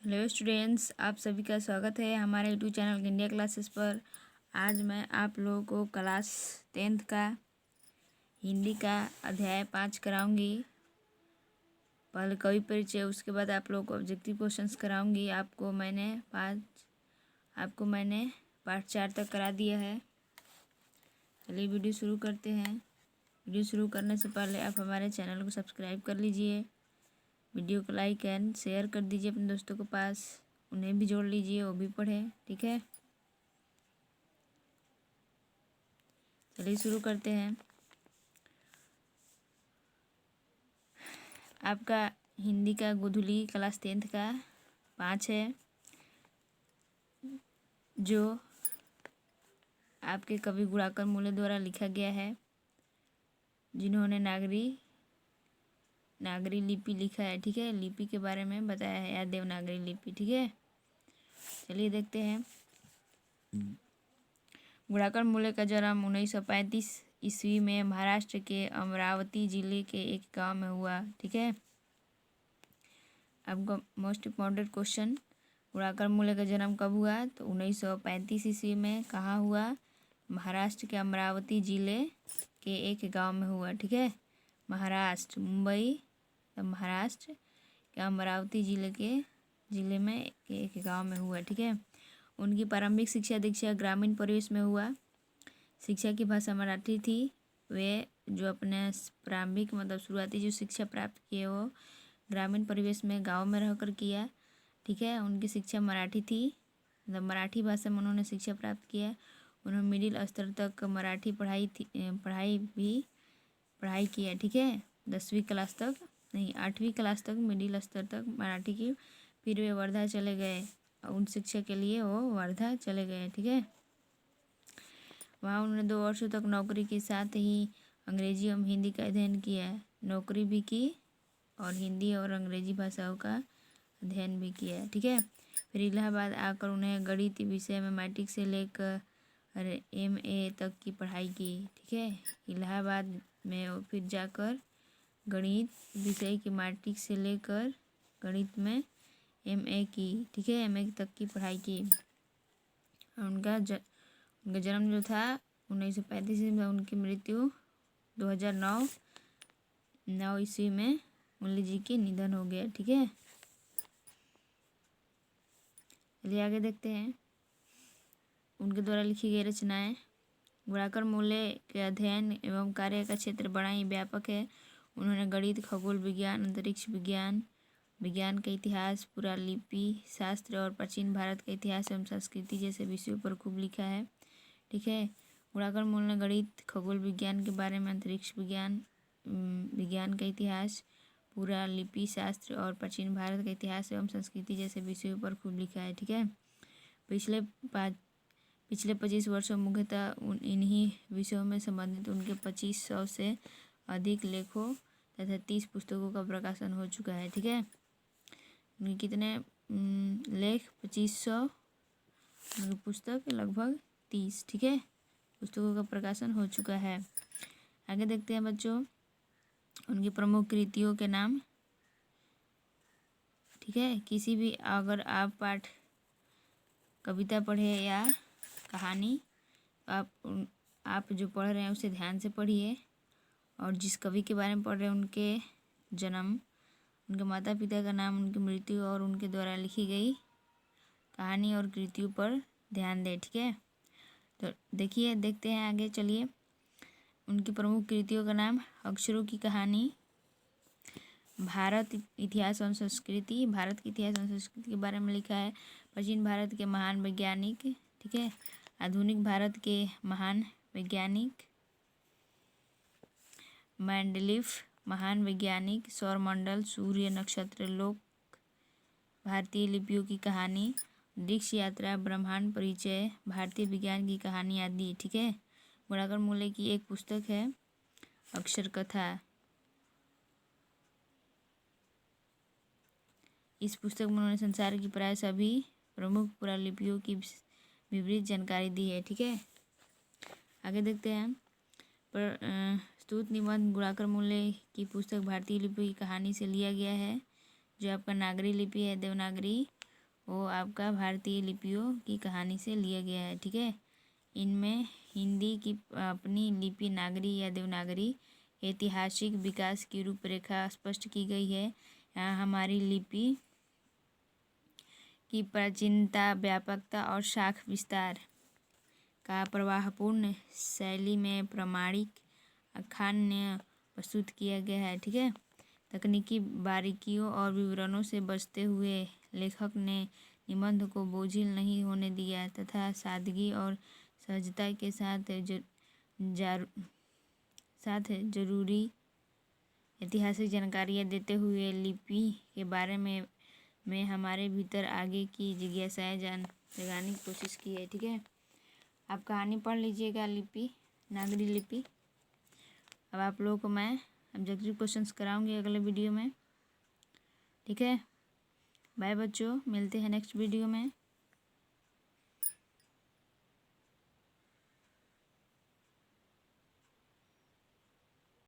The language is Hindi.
हेलो स्टूडेंट्स, आप सभी का स्वागत है हमारे यूट्यूब चैनल इंडिया क्लासेस पर। आज मैं आप लोगों को क्लास 10th का हिंदी का अध्याय 5 कराऊंगी। पहले कवि परिचय, उसके बाद आप लोगों को ऑब्जेक्टिव क्वेश्चंस कराऊंगी। आपको मैंने पार्ट 4 तक करा दिया है। चलिए वीडियो शुरू करते हैं। वीडियो शुरू करने से पहले आप हमारे चैनल को सब्सक्राइब कर लीजिए, वीडियो को लाइक एंड शेयर कर दीजिए अपने दोस्तों के पास, उन्हें भी जोड़ लीजिए, वो भी पढ़ें। ठीक है, चलिए शुरू करते हैं। आपका हिंदी का गोधुली क्लास 10th का 5 है, जो आपके कवि गुणाकर मूले द्वारा लिखा गया है, जिन्होंने नागरी लिपि लिखा है। ठीक है, लिपि के बारे में बताया है, या देवनागरी लिपि। ठीक है, चलिए देखते हैं। गुणाकर मूले का जन्म 1935 ईस्वी में महाराष्ट्र के अमरावती जिले के एक गांव में हुआ। ठीक है, आपका मोस्ट इम्पॉर्टेंट क्वेश्चन, गुणाकर मूले का जन्म कब हुआ? तो 1935 ईस्वी में। कहाँ हुआ? महाराष्ट्र के अमरावती जिले के एक गांव में हुआ। ठीक है, महाराष्ट्र, मुंबई, महाराष्ट्र के अमरावती जिले में एक गांव में हुआ। ठीक है, उनकी प्रारंभिक शिक्षा दीक्षा ग्रामीण परिवेश में हुआ। शिक्षा की भाषा मराठी थी। वे जो अपने प्रारंभिक मतलब शुरुआती जो शिक्षा प्राप्त किए वो ग्रामीण परिवेश में गांव में रहकर किया। ठीक है, उनकी शिक्षा मराठी थी, मतलब मराठी भाषा में उन्होंने शिक्षा प्राप्त किया। उन्होंने मिडिल स्तर तक मराठी पढ़ाई किया। ठीक है, 10वीं क्लास तक नहीं, 8वीं क्लास तक मिडिल स्तर तक मराठी की। फिर वे वर्धा चले गए, उन शिक्षा के लिए वो वर्धा चले गए। ठीक है, वहाँ उन्होंने 2 वर्षों तक नौकरी के साथ ही अंग्रेजी एवं हिंदी का अध्ययन किया। नौकरी भी की और हिंदी और अंग्रेजी भाषाओं का अध्ययन भी किया। ठीक है, फिर इलाहाबाद आकर उन्हें गणित विषय में मैट्रिक से लेकर MA तक की पढ़ाई की। ठीक है, इलाहाबाद में वो फिर जाकर गणित विषय की मैट्रिक से लेकर गणित में MA की। ठीक है, MA तक की पढ़ाई की। उनका जन्म जो था 1935 में, उनकी मृत्यु 2009 ईस्वी में मूले जी के निधन हो गया। ठीक है, चलिए आगे देखते हैं उनके द्वारा लिखी गई रचनाएं। गुणाकर मूले के अध्ययन एवं कार्य का क्षेत्र बड़ा ही व्यापक है। उन्होंने गणित, खगोल विज्ञान, अंतरिक्ष विज्ञान, विज्ञान का इतिहास, पुरालिपि शास्त्र और प्राचीन भारत का इतिहास एवं संस्कृति जैसे विषयों पर खूब लिखा है। ठीक है, गुणाकर मूल ने गणित, खगोल विज्ञान के बारे में, अंतरिक्ष विज्ञान, विज्ञान का इतिहास, पुरालिपि शास्त्र और प्राचीन भारत का इतिहास एवं संस्कृति जैसे विषयों पर खूब लिखा है। ठीक है, पिछले 25 वर्षों मुख्यतः इन्हीं विषयों में संबंधित उनके 2500 से अधिक लेखों तथा 30 पुस्तकों का प्रकाशन हो चुका है। ठीक है, उनके कितने लेख? 2500, पुस्तक लगभग 30। ठीक है, पुस्तकों का प्रकाशन हो चुका है। आगे देखते हैं बच्चों उनकी प्रमुख कृतियों के नाम। ठीक है, किसी भी अगर आप पाठ कविता पढ़े या कहानी, आप जो पढ़ रहे हैं उसे ध्यान से पढ़िए, और जिस कवि के बारे में पढ़ रहे हैं उनके जन्म, उनके माता पिता का नाम, उनकी मृत्यु और उनके द्वारा लिखी गई कहानी और कृतियों पर ध्यान दें। ठीक है, तो देखते हैं आगे। चलिए, उनकी प्रमुख कृतियों का नाम: अक्षरों की कहानी, भारत इतिहास और संस्कृति, भारत के इतिहास और संस्कृति के बारे में लिखा है। प्राचीन भारत के महान वैज्ञानिक। ठीक है, आधुनिक भारत के महान वैज्ञानिक, मेंडलीफ महान वैज्ञानिक, सौरमंडल, सूर्य, नक्षत्र, लोक, भारतीय लिपियों की कहानी, दीक्ष यात्रा, ब्रह्मांड परिचय, भारतीय विज्ञान की कहानी आदि। ठीक है, गुणाकर मूले की एक पुस्तक है अक्षर कथा। इस पुस्तक में उन्होंने संसार की प्राय सभी प्रमुख पुरालिपियों की विवृत जानकारी दी है। ठीक है, आगे देखते हैं। स्तुत निबंध गुणाकर मूले की पुस्तक भारतीय लिपि की कहानी से लिया गया है, जो आपका नागरी लिपि है, देवनागरी, वो आपका भारतीय लिपियों की कहानी से लिया गया है। ठीक है, इनमें हिंदी की अपनी लिपि नागरी या देवनागरी ऐतिहासिक विकास की रूपरेखा स्पष्ट की गई है। यहाँ हमारी लिपि की प्राचीनता, व्यापकता और शाख विस्तार का प्रवाहपूर्ण शैली में प्रामाणिक आख्यान प्रस्तुत किया गया है। ठीक है, तकनीकी बारीकियों और विवरणों से बचते हुए लेखक ने निबंध को बोझिल नहीं होने दिया तथा सादगी और सहजता के साथ जरूरी ऐतिहासिक जानकारियाँ देते हुए लिपि के बारे में हमारे भीतर आगे की जिज्ञासाएं जगाने की कोशिश की है। ठीक है, आप कहानी पढ़ लीजिएगा लिपि, नागरी लिपि। अब आप लोगों को मैं ऑब्जेक्टिव क्वेश्चंस कराऊंगी अगले वीडियो में। ठीक है, बाय बच्चों, मिलते हैं नेक्स्ट वीडियो में।